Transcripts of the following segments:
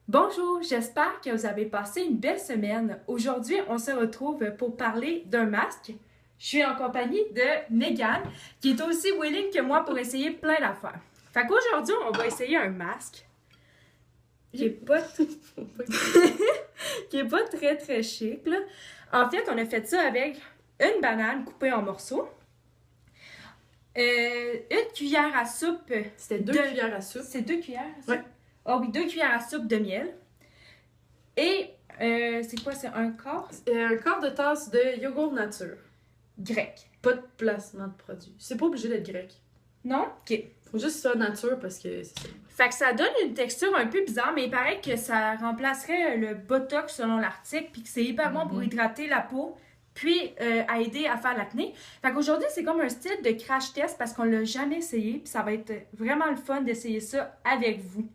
Bonjour, j'espère que vous avez passé une belle semaine. Aujourd'hui, on se retrouve pour parler d'un masque. Je suis en compagnie de Megan, qui est aussi willing que moi pour essayer plein d'affaires. Fait qu'aujourd'hui, on va essayer un masque qui est pas, qui est pas très très chic, là. En fait, on a fait ça avec une banane coupée en morceaux, une cuillère à soupe. C'était deux cuillères à soupe. C'est 2 cuillères à soupe? Ouais. Ah oui, 2 cuillères à soupe de miel. Et c'est quoi? C'est un quart Un quart de tasse de yogourt nature. grec. Pas de placement de produit. C'est pas obligé d'être grec. Non? OK. Faut juste ça nature parce que c'est ça. Fait que ça donne une texture un peu bizarre, mais il paraît que ça remplacerait le Botox selon l'article, puis que c'est hyper bon pour hydrater la peau, puis à aider à faire l'acné. Fait qu'aujourd'hui, c'est comme un style de crash test parce qu'on l'a jamais essayé, puis ça va être vraiment le fun d'essayer ça avec vous.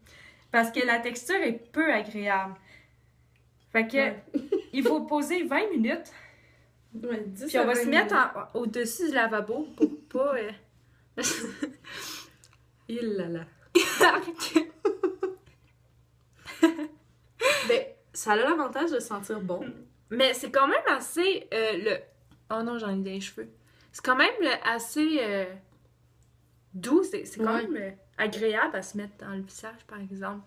Parce que la texture est peu agréable. Fait que il faut poser 20 minutes, Ouais, 10 puis on à va 20 se mettre minutes. au-dessus du lavabo pour pas... Il là là. Ben, ça a l'avantage de sentir bon. Mais c'est quand même assez le... Oh non, j'en ai des cheveux. C'est quand même assez doux. C'est quand Ouais. même agréable à se mettre dans le visage, par exemple.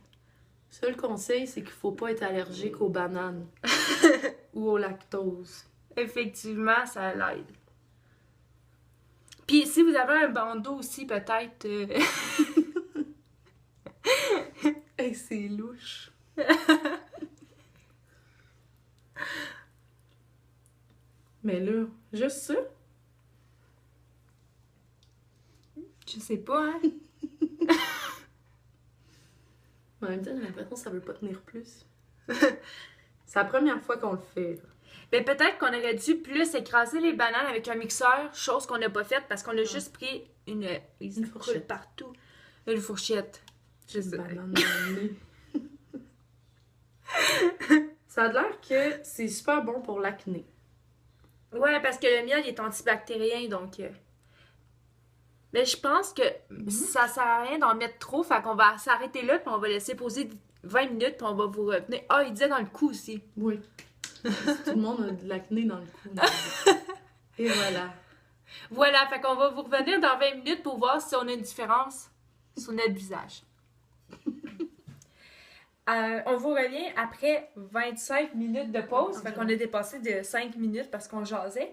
Seul conseil, c'est qu'il faut pas être allergique aux bananes ou au lactose. Effectivement, ça l'aide. Puis si vous avez un bandeau aussi, peut-être... Hey, c'est louche. Mais là, juste ça? Je sais pas, hein? En même temps, j'ai l'impression que ça veut pas tenir plus. C'est la première fois qu'on le fait. Là. Mais peut-être qu'on aurait dû plus écraser les bananes avec un mixeur, chose qu'on n'a pas faite parce qu'on a juste pris une fourchette. partout. Une fourchette. Je sais. Banane dans le nez. Ça a l'air que c'est super bon pour l'acné. Ouais, parce que le miel il est antibactérien, donc... Mais je pense que ça sert à rien d'en mettre trop, fait qu'on va s'arrêter là, puis on va laisser poser 20 minutes, puis on va vous revenir. Ah, il disait dans le cou aussi. Oui. Tout le monde a de l'acné dans le cou. Et voilà. Voilà, fait qu'on va vous revenir dans 20 minutes pour voir si on a une différence sur notre visage. On vous revient après 25 minutes de pause. Fait qu'on a dépassé de 5 minutes parce qu'on jasait.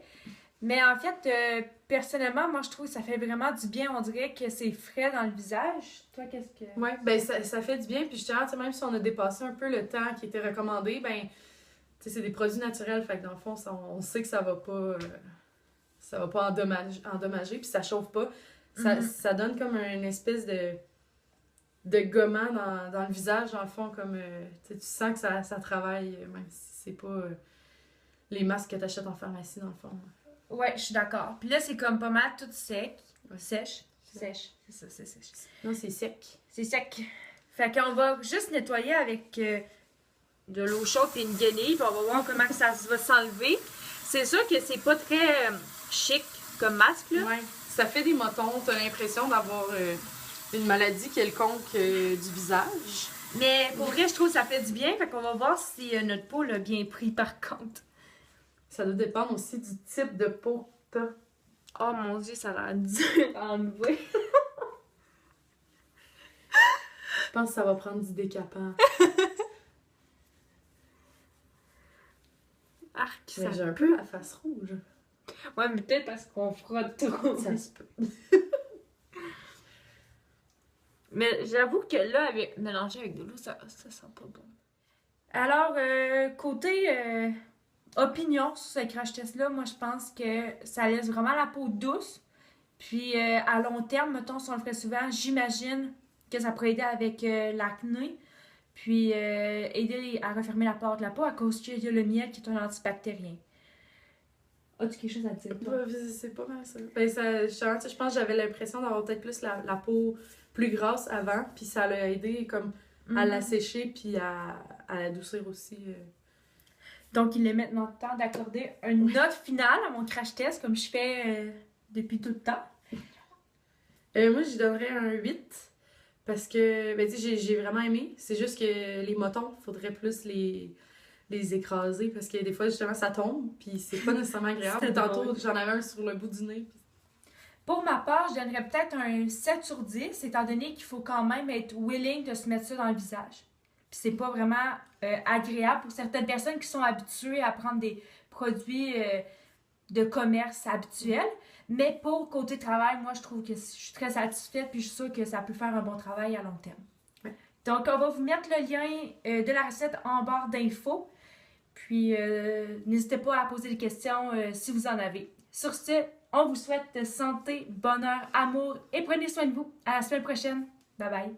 Mais en fait, personnellement, moi, je trouve que ça fait vraiment du bien. On dirait que c'est frais dans le visage. Toi, qu'est-ce que... Ouais, ben ça fait du bien. Puis justement, tu sais, même si on a dépassé un peu le temps qui était recommandé, ben, tu sais, c'est des produits naturels. Fait que dans le fond, on sait que ça va pas endommager, puis ça chauffe pas. Ça donne comme une espèce de gommant dans le visage, dans le fond, comme tu sens que ça travaille, même si c'est pas les masques que t'achètes en pharmacie, dans le fond. Ouais, je suis d'accord. Puis là, c'est comme pas mal tout sec. Ouais. Sèche. Sèche. C'est ça, c'est sèche. Non, c'est sec. C'est sec. Fait qu'on va juste nettoyer avec de l'eau chaude et une guenille, puis on va voir comment que ça va s'enlever. C'est sûr que c'est pas très chic comme masque, là. Ouais. Ça fait des motons, t'as l'impression d'avoir une maladie quelconque du visage. Mais pour vrai, je trouve que ça fait du bien. Fait qu'on va voir si notre peau l'a bien pris, par contre. Ça doit dépendre aussi du type de peau que t'as. Oh mon Dieu, ça a l'air dur à enlever. Je pense que ça va prendre du décapant. Arc, ça... Mais j'ai un peu la face rouge. Ouais, mais peut-être parce qu'on frotte trop. Ça se peut. Mais j'avoue que là, avec mélangé avec de l'eau, ça sent pas bon. Alors, côté opinion sur ce crash test-là, moi, je pense que ça laisse vraiment la peau douce. Puis, à long terme, mettons, si on le ferait souvent, j'imagine que ça pourrait aider avec l'acné. Puis, aider à refermer la pore de la peau à cause qu'il y a le miel qui est un antibactérien. As-tu quelque chose à dire, toi? C'est pas mal ça. Ben, je pense que j'avais l'impression d'avoir peut-être plus la peau plus grasse avant, puis ça l'a aidé comme à la sécher, puis à l'adoucir aussi. Donc, il est maintenant temps d'accorder une note finale à mon crash test, comme je fais depuis tout le temps. Moi, j'y donnerais un 8. Parce que, ben, tu sais, j'ai vraiment aimé. C'est juste que les motons, faudrait plus les écraser parce que des fois, justement, ça tombe, puis c'est pas nécessairement agréable. C'était Tantôt, drôle. j'en avais un sur le bout du nez. Pour ma part, je donnerais peut-être un 7 sur 10, étant donné qu'il faut quand même être willing de se mettre ça dans le visage. Puis c'est pas vraiment agréable pour certaines personnes qui sont habituées à prendre des produits de commerce habituels. Mais pour côté travail, moi, je trouve que je suis très satisfaite, puis je suis sûre que ça peut faire un bon travail à long terme. Ouais. Donc, on va vous mettre le lien de la recette en barre d'infos. Puis, n'hésitez pas à poser des questions si vous en avez. Sur ce, on vous souhaite santé, bonheur, amour et prenez soin de vous. À la semaine prochaine. Bye bye.